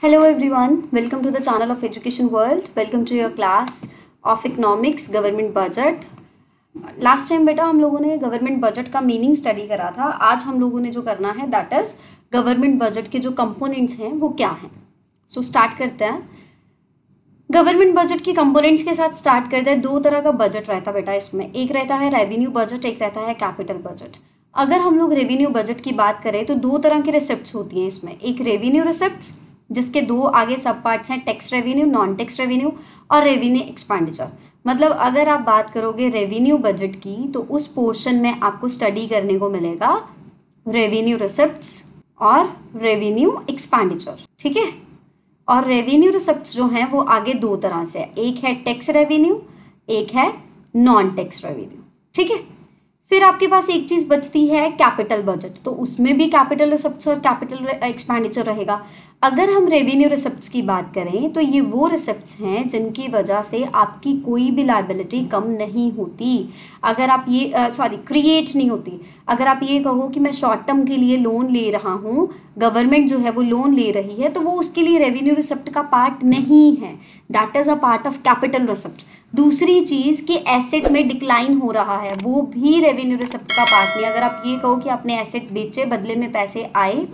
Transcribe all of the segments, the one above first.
Hello everyone, welcome to the channel of Education World. Welcome to your class of Economics Government Budget. Last time बेटा हम लोगों ने government budget का meaning study करा था. आज हम लोगों ने जो करना है दैट इज गवर्नमेंट बजट के जो कंपोनेंट्स हैं वो क्या हैं. सो स्टार्ट करते हैं. गवर्नमेंट बजट की कंपोनेंट्स के साथ स्टार्ट करते हैं. दो तरह का बजट रहता है बेटा इसमें. एक रहता है रेवेन्यू बजट, एक रहता है कैपिटल बजट. अगर हम लोग रेवेन्यू बजट की बात करें तो दो तरह की रिसिप्ट्स होती हैं इसमें. एक रेवेन्यू रिसिप्ट्स जिसके दो आगे सब पार्ट्स हैं, tax revenue, non tax revenue और रेवेन्यू एक्सपेंडिचर. मतलब अगर आप बात करोगे रेवेन्यू बजट की तो उस पोर्शन में आपको स्टडी करने को मिलेगा रेवेन्यू रिसिप्ट्स और रेवेन्यू एक्सपेंडिचर. ठीक है. और रेवेन्यू रिसिप्ट्स जो हैं वो आगे दो तरह से है. एक है टैक्स रेवेन्यू, एक है नॉन टैक्स रेवेन्यू. ठीक है. फिर आपके पास एक चीज बचती है कैपिटल बजट. तो उसमें भी कैपिटल रिसिप्ट्स और कैपिटल एक्सपेंडिचर रहेगा. अगर हम रेवेन्यू रिसिप्ट्स की बात करें तो ये वो रिसिप्ट्स हैं जिनकी वजह से आपकी कोई भी लायबिलिटी कम नहीं होती. अगर आप ये क्रिएट नहीं होती. अगर आप ये कहो कि मैं शॉर्ट टर्म के लिए लोन ले रहा हूँ, गवर्नमेंट जो है वो लोन ले रही है, तो वो उसके लिए रेवेन्यू रिसिप्ट का पार्ट नहीं है. That is a part of capital receipt. दूसरी चीज कि एसेट में डिक्लाइन हो रहा है, वो भी रेवेन्यू रिसिप्ट का पार्ट नहीं. अगर आप ये कहो कि आपने एसेट बेचे, बदले में पैसे आए,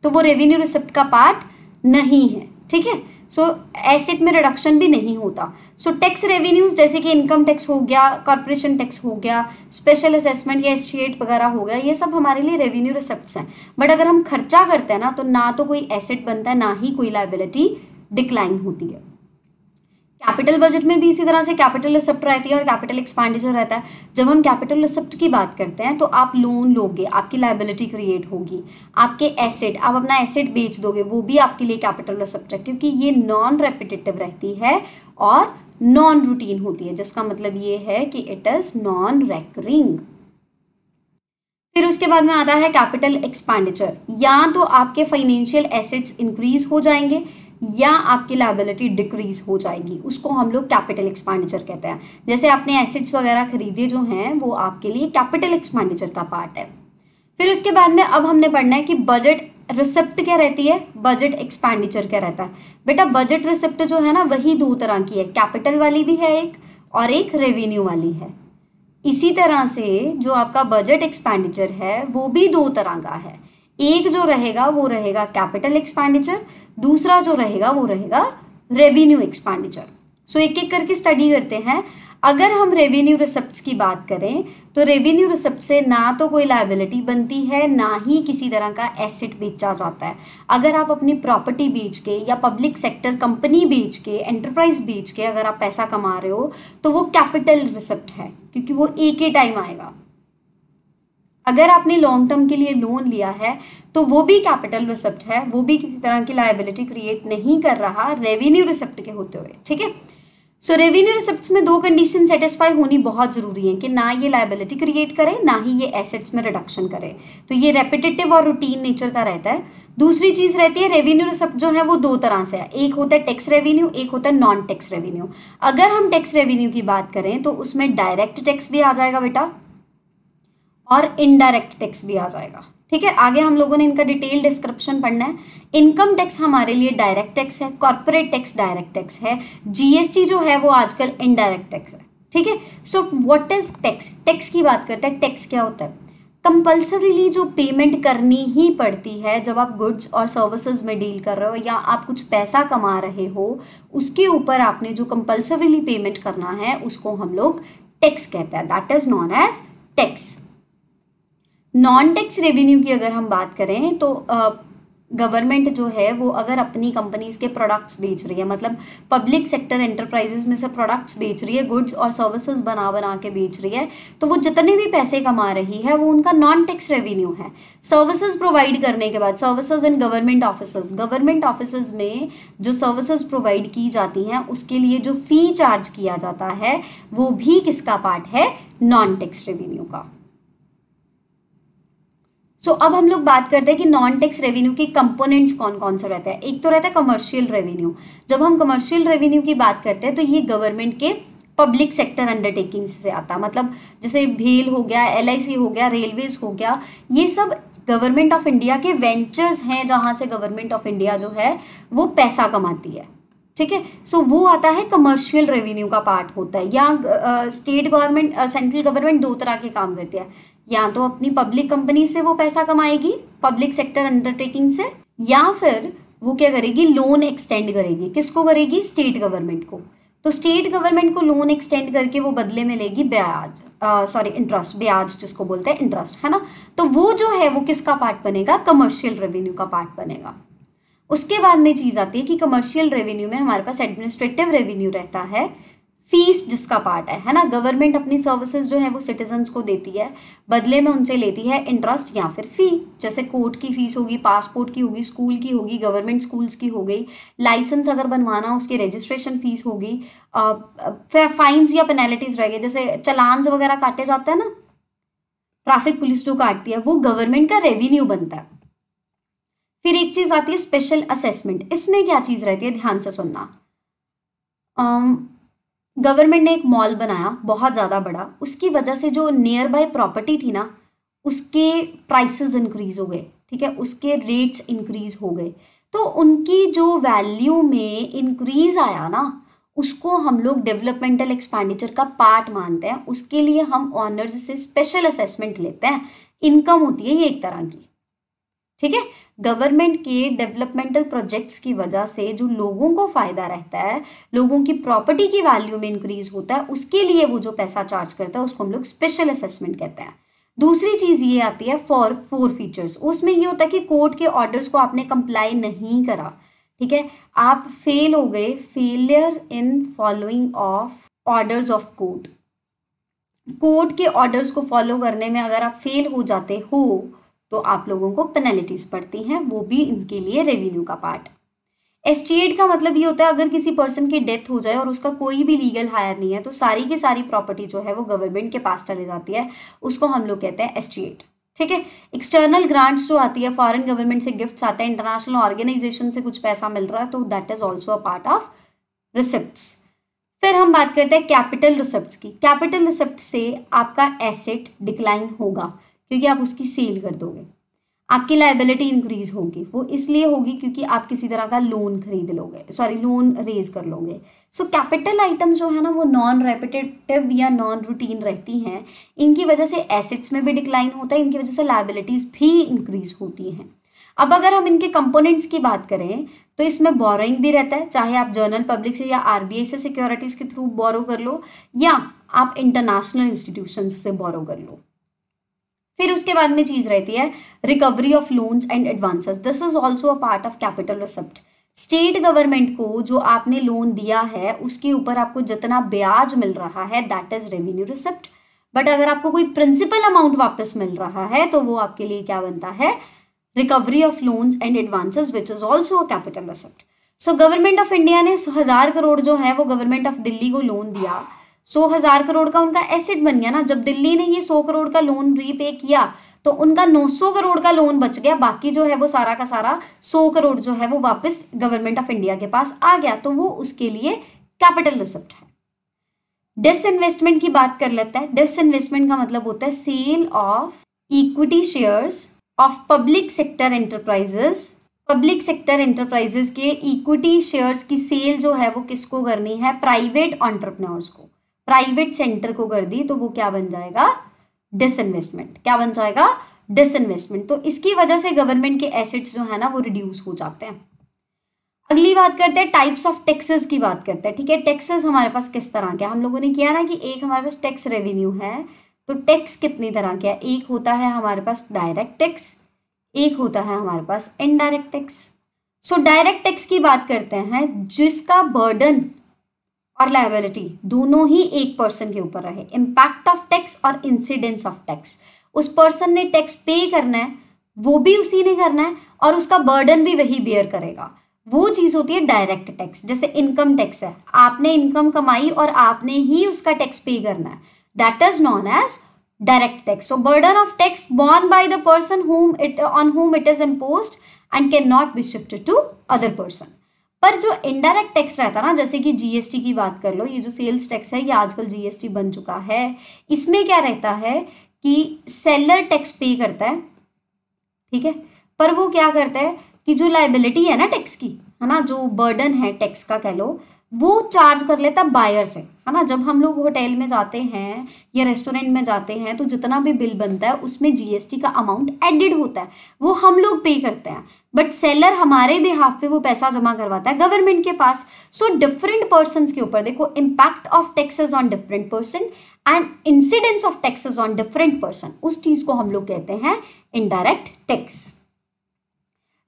तो वो रेवेन्यू रिसिप्ट का पार्ट नहीं है. ठीक है. सो एसेट में रिडक्शन भी नहीं होता. सो टैक्स रेवेन्यूज जैसे कि इनकम टैक्स हो गया, कॉर्पोरेशन टैक्स हो गया, स्पेशल असेसमेंट या एस्टेट वगैरह हो गया, ये सब हमारे लिए रेवेन्यू रिसिप्ट्स हैं. बट अगर हम खर्चा करते हैं ना, तो ना तो कोई एसेट बनता है, ना ही कोई लायबिलिटी डिक्लाइन होती है. कैपिटल बजट में भी इसी तरह से कैपिटल रिसिप्ट रहती है और कैपिटल एक्सपेंडिचर रहता है. जब हम कैपिटल रिसिप्ट की बात करते हैं तो आप लोन लोगे, आपकी लायबिलिटी क्रिएट होगी. आपके एसेट, आप अपना एसेट बेच दोगे, वो भी आपके लिए कैपिटल रिसिप्ट है, क्योंकि ये नॉन रेपिटेटिव रहती है और नॉन रूटीन होती है, जिसका मतलब ये है कि इट इज नॉन रेकरिंग. फिर उसके बाद में आता है कैपिटल एक्सपेंडिचर. या तो आपके फाइनेंशियल एसेट्स इंक्रीज हो जाएंगे या आपकी लायबिलिटी डिक्रीज हो जाएगी, उसको हम लोग कैपिटल एक्सपेंडिचर कहते हैं. जैसे आपने एसेट्स वगैरह खरीदे जो हैं, वो आपके लिए कैपिटल एक्सपेंडिचर का पार्ट है. फिर उसके बाद में अब हमने पढ़ना है कि बजट रिसिप्ट क्या रहती है, बजट एक्सपेंडिचर क्या रहता है. बेटा बजट रिसिप्ट जो है ना, वही दो तरह की है. कैपिटल वाली भी है एक, और एक रेवेन्यू वाली है. इसी तरह से जो आपका बजट एक्सपेंडिचर है वो भी दो तरह का है. एक जो रहेगा वो रहेगा कैपिटल एक्सपेंडिचर, दूसरा जो रहेगा वो रहेगा रेवेन्यू एक्सपेंडिचर. सो एक एक करके स्टडी करते हैं. अगर हम रेवेन्यू रिसिप्ट्स की बात करें तो रेवेन्यू रिसिप्ट से ना तो कोई लायबिलिटी बनती है, ना ही किसी तरह का एसेट बेचा जाता है. अगर आप अपनी प्रॉपर्टी बेच के या पब्लिक सेक्टर कंपनी बेच के, एंटरप्राइज बेच के अगर आप पैसा कमा रहे हो, तो वो कैपिटल रिसिप्ट है, क्योंकि वो एक ही टाइम आएगा. अगर आपने लॉन्ग टर्म के लिए लोन लिया है तो वो भी कैपिटल रिसिप्ट है, वो भी किसी तरह की लायबिलिटी क्रिएट नहीं कर रहा रेवेन्यू रिसिप्ट के होते हुए. ठीक है. सो रेवेन्यू रिसिप्ट्स में दो कंडीशन सेटिस्फाई होनी बहुत जरूरी है, कि ना ये लायबिलिटी क्रिएट करे, ना ही ये एसेट्स में रिडक्शन करे. तो ये रेपिटेटिव और रूटीन नेचर का रहता है. दूसरी चीज रहती है रेवेन्यू रिसिप्ट जो है वो दो तरह से है. एक होता है टैक्स रेवेन्यू, एक होता है नॉन टैक्स रेवेन्यू. अगर हम टैक्स रेवेन्यू की बात करें तो उसमें डायरेक्ट टैक्स भी आ जाएगा बेटा, और इनडायरेक्ट टैक्स भी आ जाएगा. ठीक है. आगे हम लोगों ने इनका डिटेल डिस्क्रिप्शन पढ़ना है. इनकम टैक्स हमारे लिए डायरेक्ट टैक्स है, कॉर्पोरेट टैक्स डायरेक्ट टैक्स है, जीएसटी जो है वो आजकल इनडायरेक्ट टैक्स है. ठीक है. So what is tax. Tax की बात करते हैं. टैक्स क्या होता है, कंपल्सरीली जो पेमेंट करनी ही पड़ती है जब आप गुड्स और सर्विसेज में डील कर रहे हो या आप कुछ पैसा कमा रहे हो, उसके ऊपर आपने जो कंपल्सरीली पेमेंट करना है उसको हम लोग टैक्स कहते हैं. That is known as tax. Non tax revenue की अगर हम बात करें तो गवर्नमेंट जो है वो अगर अपनी कंपनीज के प्रोडक्ट्स बेच रही है, मतलब पब्लिक सेक्टर एंटरप्राइजेस में से प्रोडक्ट्स बेच रही है, गुड्स और सर्विसेज बना बना के बेच रही है, तो वो जितने भी पैसे कमा रही है वो उनका नॉन टैक्स रेवेन्यू है. सर्विसेज प्रोवाइड करने के बाद, सर्विसेज इन गवर्नमेंट ऑफिसेज में जो सर्विसेज प्रोवाइड की जाती हैं उसके लिए जो फी चार्ज किया जाता है वो भी किसका पार्ट है, नॉन टैक्स रेवेन्यू का. सो अब हम लोग बात करते हैं कि नॉन टैक्स रेवेन्यू के कंपोनेंट्स कौन कौन से रहते हैं. एक तो रहता है कमर्शियल रेवेन्यू. जब हम कमर्शियल रेवेन्यू की बात करते हैं तो ये गवर्नमेंट के पब्लिक सेक्टर अंडरटेकिंग से आता है. मतलब जैसे भेल हो गया, LIC हो गया, रेलवेज हो गया, ये सब गवर्नमेंट ऑफ इंडिया के वेंचर्स हैं जहां से गवर्नमेंट ऑफ इंडिया जो है वो पैसा कमाती है, ठीक है। सो वो आता है कमर्शियल रेवेन्यू का पार्ट होता है। या स्टेट गवर्नमेंट, सेंट्रल गवर्नमेंट दो तरह के काम करती है, या तो अपनी पब्लिक कंपनी से वो पैसा कमाएगी, पब्लिक सेक्टर अंडरटेकिंग से, या फिर वो क्या करेगी, लोन एक्सटेंड करेगी। किसको करेगी? स्टेट गवर्नमेंट को। तो स्टेट गवर्नमेंट को लोन एक्सटेंड करके वो बदले में लेगी ब्याज, इंटरेस्ट, ब्याज जिसको बोलते हैं इंटरेस्ट, है ना। तो वो जो है वो किसका पार्ट बनेगा? कमर्शियल रेवेन्यू का पार्ट बनेगा। उसके बाद में चीज आती है कि कमर्शियल रेवेन्यू में हमारे पास एडमिनिस्ट्रेटिव रेवेन्यू रहता है, फीस जिसका पार्ट है ना। गवर्नमेंट अपनी सर्विसेज जो है वो सिटीजन्स को देती है, बदले में उनसे लेती है इंटरेस्ट या फिर फी। जैसे कोर्ट की फीस होगी, पासपोर्ट की होगी, स्कूल की होगी, गवर्नमेंट स्कूल्स की हो गई, लाइसेंस अगर बनवाना उसकी रजिस्ट्रेशन फीस होगी, फाइन्स या पेनल्टीज रहेगी, जैसे चलान वगैरह काटे जाते हैं ना, ट्रैफिक पुलिस जो काटती है, वो गवर्नमेंट का रेवेन्यू बनता है। फिर एक चीज आती है स्पेशल असेसमेंट। इसमें क्या चीज रहती है, ध्यान से सुनना। गवर्नमेंट ने एक मॉल बनाया बहुत ज़्यादा बड़ा, उसकी वजह से जो नियर बाय प्रॉपर्टी थी ना, उसके प्राइसेस इंक्रीज हो गए, ठीक है, उसके रेट्स इंक्रीज हो गए। तो उनकी जो वैल्यू में इंक्रीज आया ना, उसको हम लोग डेवलपमेंटल एक्सपेंडिचर का पार्ट मानते हैं। उसके लिए हम ऑनर्स से स्पेशल असेसमेंट लेते हैं। इनकम होती है ये एक तरह की, ठीक है। गवर्नमेंट के डेवलपमेंटल प्रोजेक्ट्स की वजह से जो लोगों को फायदा रहता है, लोगों की प्रॉपर्टी की वैल्यू में इंक्रीज होता है, उसके लिए वो जो पैसा चार्ज करता है उसको हम लोग स्पेशल असेसमेंट कहते हैं। दूसरी चीज ये आती है फॉर फोर फीचर्स। उसमें ये होता है कि कोर्ट के ऑर्डर्स को आपने कंप्लाई नहीं करा, ठीक है, आप फेल हो गए, failure in following of orders of court. Court के ऑर्डर्स को फॉलो करने में अगर आप फेल हो जाते हो तो आप लोगों को पेनल्टीज पड़ती हैं, वो भी इनके लिए रेवेन्यू का पार्ट। एस्टेट का मतलब ये होता है अगर किसी पर्सन की डेथ हो जाए और उसका कोई भी लीगल हायर नहीं है, तो सारी की सारी प्रॉपर्टी जो है वो गवर्नमेंट के पास चली जाती है, उसको हम लोग कहते हैं एस्टेट, ठीक है। एक्सटर्नल ग्रांट्स जो आती है, फॉरेन गवर्नमेंट से गिफ्ट्स आते हैं, इंटरनेशनल ऑर्गेनाइजेशन से कुछ पैसा मिल रहा है, तो that is also a part of receipts. फिर हम बात करते हैं कैपिटल रिसिप्ट्स की। कैपिटल रिसिप्ट से आपका एसेट डिक्लाइन होगा क्योंकि आप उसकी सेल कर दोगे, आपकी लायबिलिटी इंक्रीज होगी। वो इसलिए होगी क्योंकि आप किसी तरह का लोन खरीद लोगे, लोन रेज कर लोगे। सो कैपिटल आइटम्स जो है ना वो नॉन रेपिटेटिव या नॉन रूटीन रहती हैं, इनकी वजह से एसेट्स में भी डिक्लाइन होता है, इनकी वजह से लायबिलिटीज भी इंक्रीज होती हैं। अब अगर हम इनके कंपोनेंट्स की बात करें तो इसमें बोरोइंग भी रहता है, चाहे आप जनरल पब्लिक से या आरबीआई से सिक्योरिटीज के थ्रू बोरो कर लो, या आप इंटरनेशनल इंस्टीट्यूशंस से बोरो कर लो। फिर उसके बाद में चीज रहती है recovery of loans and advances. This is also a part of capital receipt. State government को जो आपने लोन दिया है उसके ऊपर आपको जितना ब्याज मिल रहा है that is revenue receipt. But अगर आपको कोई प्रिंसिपल अमाउंट वापस मिल रहा है तो वो आपके लिए क्या बनता है, recovery of loans and advances, which is also a capital receipt. So government of India ने 1000 करोड़ जो है वो गवर्नमेंट ऑफ दिल्ली को लोन दिया, 100,000 करोड़ का उनका एसेट बन गया ना। जब दिल्ली ने ये 100 करोड़ का लोन रीपे किया तो उनका 900 करोड़ का लोन बच गया, बाकी जो है वो सारा का सारा 100 करोड़ जो है वो वापस गवर्नमेंट ऑफ इंडिया के पास आ गया, तो वो उसके लिए कैपिटल रिसिप्ट है। डिसइन्वेस्टमेंट की बात कर लेते हैं। डिसइन्वेस्टमेंट का मतलब होता है sale of equity shares of public sector enterprises. Public sector enterprises के इक्विटी शेयर्स की सेल जो है वो किसको करनी है, प्राइवेट एंटरप्रेन्योर्स को, प्राइवेट सेंटर को कर दी, तो वो क्या बन जाएगा, डिसइन्वेस्टमेंट। क्या बन जाएगा, डिसइन्वेस्टमेंट। तो इसकी वजह से गवर्नमेंट के एसेट्स जो है ना वो रिड्यूस हो जाते हैं। अगली बात करते हैं टाइप्स ऑफ टैक्सेस की बात करते हैं, ठीक है। टैक्सेस हमारे पास किस तरह के, हम लोगों ने किया ना कि एक हमारे पास टैक्स रेवेन्यू है, तो टैक्स कितनी तरह के है, एक होता है हमारे पास डायरेक्ट टैक्स, एक होता है हमारे पास indirect tax. So direct tax की बात करते हैं जिसका बर्डन और लायबिलिटी दोनों ही एक पर्सन के ऊपर रहे। इम्पैक्ट ऑफ टैक्स और इंसिडेंस ऑफ टैक्स, उस पर्सन ने टैक्स पे करना है, वो भी उसी ने करना है, और उसका बर्डन भी वही बेयर करेगा, वो चीज होती है डायरेक्ट टैक्स। जैसे इनकम टैक्स है, आपने इनकम कमाई और आपने ही उसका टैक्स पे करना है, that is known as direct tax. So burden of tax borne by the person on whom it is imposed and cannot be shifted to other person। पर जो इनडायरेक्ट टैक्स रहता है ना, जैसे कि जीएसटी की बात कर लो, ये जो सेल्स टैक्स है ये आजकल जीएसटी बन चुका है। इसमें क्या रहता है कि सेलर टैक्स पे करता है, ठीक है। पर वो क्या करता है कि जो लाइबिलिटी है ना टैक्स की, है ना, जो बर्डन है टैक्स का कह लो, वो चार्ज कर लेता बायर से, है ना। जब हम लोग होटल में जाते हैं या रेस्टोरेंट में जाते हैं तो जितना भी बिल बनता है उसमें जीएसटी का अमाउंट एडेड होता है, वो हम लोग पे करते हैं, बट सेलर हमारे बिहाफ पे वो पैसा जमा करवाता है गवर्नमेंट के पास। सो डिफरेंट पर्सन के ऊपर देखो, impact of taxes on different person and incidence of taxes on different person, उस चीज को हम लोग कहते हैं इनडायरेक्ट टैक्स।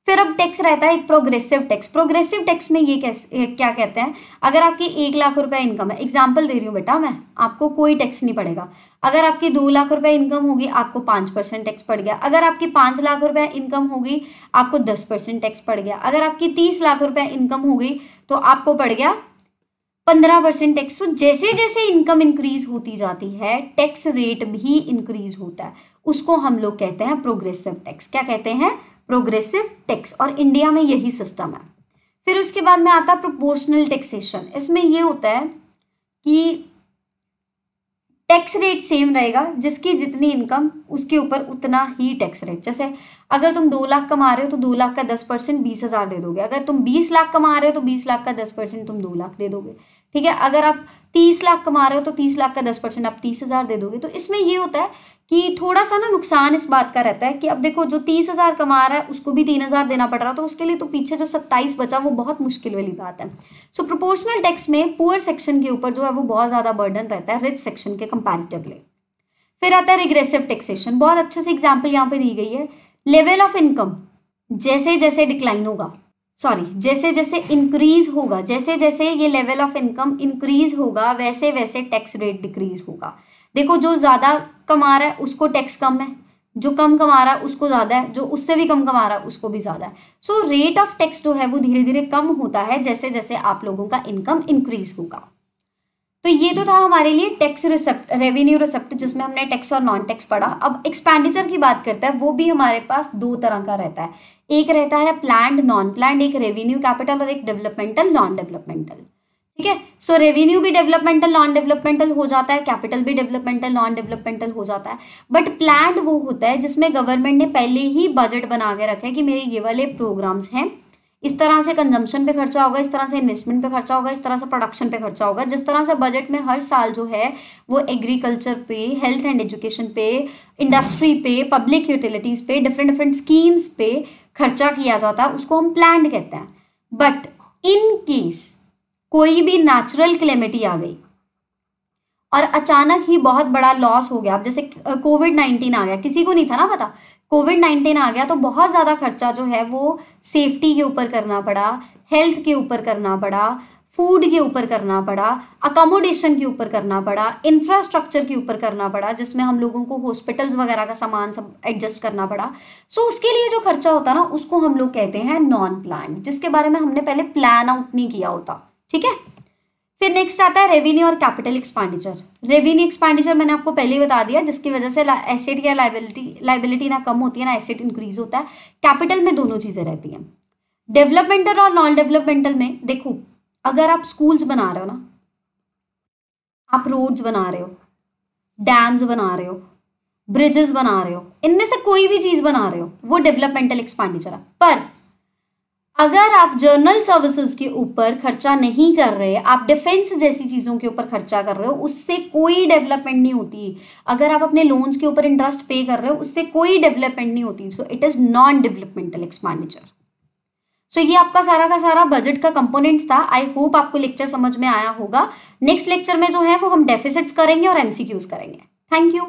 फिर अब टैक्स रहता है एक प्रोग्रेसिव टैक्स। प्रोग्रेसिव टैक्स में ये क्या कहते हैं, अगर आपकी 1 लाख रुपए इनकम है, एग्जाम्पल दे रही हूँ बेटा मैं, आपको कोई टैक्स नहीं पड़ेगा। अगर आपकी 2 लाख रुपए इनकम होगी आपको 5% टैक्स पड़ गया। अगर आपकी 5 लाख रुपए इनकम होगी आपको 10% टैक्स पड़ गया। अगर आपकी 30 लाख रुपए इनकम होगी तो आपको पड़ गया 15% टैक्स। तो जैसे जैसे इनकम इंक्रीज होती जाती है टैक्स रेट भी इंक्रीज होता है, उसको हम लोग कहते हैं प्रोग्रेसिव टैक्स। क्या कहते हैं, प्रोग्रेसिव टैक्स। और इंडिया में यही सिस्टम है। फिर उसके बाद में आता है प्रोपोर्शनल टैक्सेशन। इसमें ये होता है कि टैक्स रेट सेम रहेगा, जिसकी जितनी इनकम उसके ऊपर उतना ही टैक्स रेट। जैसे अगर तुम 2 लाख कमा रहे हो तो 2 लाख का 10% 20,000 दे दोगे। अगर तुम 20 लाख कमा रहे हो तो 20 लाख का 10% तुम 2 लाख दे दोगे, ठीक है। अगर आप 30 लाख कमा रहे हो तो 30 लाख का 10% आप 30,000 दे दोगे। तो इसमें ये होता है कि थोड़ा सा ना नुकसान इस बात का रहता है कि अब देखो जो 30,000 कमा रहा है उसको भी 3,000 देना पड़ रहा, तो उसके लिए तो पीछे जो 27 बचा वो बहुत मुश्किल वाली बात है। सो प्रोपोर्शनल टैक्स में पुअर सेक्शन के ऊपर जो है वो बहुत ज्यादा बर्डन रहता है रिच सेक्शन के कंपैरेटिवली। फिर आता है रिग्रेसिव टैक्सेशन। बहुत अच्छे से एग्जाम्पल यहाँ पे दी गई है। लेवल ऑफ इनकम जैसे जैसे डिक्लाइन होगा, सॉरी जैसे जैसे इंक्रीज होगा, जैसे जैसे ये लेवल ऑफ इनकम इंक्रीज होगा वैसे वैसे टैक्स रेट डिक्रीज होगा। देखो जो ज्यादा कमा रहा है उसको टैक्स कम है, जो कम कमा रहा है उसको ज्यादा है, जो उससे भी कम कमा रहा है उसको भी ज्यादा है। सो रेट ऑफ टैक्स जो है वो धीरे धीरे कम होता है जैसे जैसे आप लोगों का इनकम इंक्रीज होगा। तो ये तो था हमारे लिए टैक्स रिसेप्ट, रेवेन्यू रिसेप्ट, जिसमें हमने टैक्स और नॉन टैक्स पढ़ा। अब एक्सपेंडिचर की बात करते हैं, वो भी हमारे पास 2 तरह का रहता है। एक रहता है प्लान्ड नॉन प्लान्ड, एक रेवेन्यू कैपिटल और एक डेवलपमेंटल नॉन डेवलपमेंटल, ठीक है। सो रेवेन्यू भी डेवलपमेंटल नॉन डेवलपमेंटल हो जाता है, कैपिटल भी डेवलपमेंटल नॉन डेवलपमेंटल हो जाता है। बट प्लान्ड वो होता है जिसमें गवर्नमेंट ने पहले ही बजट बना के रखा है कि मेरे ये वाले प्रोग्राम्स हैं, इस तरह से कंजम्पशन पे खर्चा होगा, इस तरह से इन्वेस्टमेंट पे खर्चा होगा, इस तरह से प्रोडक्शन पे खर्चा होगा। जिस तरह से बजट में हर साल जो है वो एग्रीकल्चर पे, हेल्थ एंड एजुकेशन पे, इंडस्ट्री पे, पब्लिक यूटिलिटीज पे, डिफरेंट डिफरेंट स्कीम्स पे खर्चा किया जाता है, उसको हम प्लान्ड कहते हैं। बट इन केस कोई भी नेचुरल क्लेमिटी आ गई और अचानक ही बहुत बड़ा लॉस हो गया, अब जैसे कोविड-19 आ गया, किसी को नहीं था ना पता, कोविड-19 आ गया तो बहुत ज़्यादा खर्चा जो है वो सेफ्टी के ऊपर करना पड़ा, हेल्थ के ऊपर करना पड़ा, फूड के ऊपर करना पड़ा, अकोमोडेशन के ऊपर करना पड़ा, इंफ्रास्ट्रक्चर के ऊपर करना पड़ा, जिसमें हम लोगों को हॉस्पिटल्स वगैरह का सामान सब एडजस्ट करना पड़ा। सो उसके लिए जो खर्चा होता है ना उसको हम लोग कहते हैं नॉन प्लान, जिसके बारे में हमने पहले प्लान आउट नहीं किया होता, ठीक है। फिर नेक्स्ट आता है रेवेन्यू और कैपिटल एक्सपेंडिचर। रेवेन्यू एक्सपेंडिचर मैंने आपको पहले ही बता दिया, जिसकी वजह से एसेट या लाइबिलिटी ना कम होती है ना एसेट इंक्रीज होता है। कैपिटल में दोनों चीजें रहती हैं। डेवलपमेंटल और नॉन डेवलपमेंटल में देखो, अगर आप स्कूल्स बना रहे हो ना, आप रोड्स बना रहे हो, डैम्स बना रहे हो, ब्रिजेस बना रहे हो, इनमें से कोई भी चीज बना रहे हो वो डेवलपमेंटल एक्सपेंडिचर है। पर अगर आप जनरल सर्विसेज के ऊपर खर्चा नहीं कर रहे, आप डिफेंस जैसी चीजों के ऊपर खर्चा कर रहे हो, उससे कोई डेवलपमेंट नहीं होती। अगर आप अपने लोन्स के ऊपर इंटरेस्ट पे कर रहे हो उससे कोई डेवलपमेंट नहीं होती। So it is non developmental expenditure. So ये आपका सारा का सारा बजट का कंपोनेंट्स था। आई होप आपको लेक्चर समझ में आया होगा। नेक्स्ट लेक्चर में जो है वो हम डेफिसिट्स करेंगे और एमसीक्यूज करेंगे। Thank you.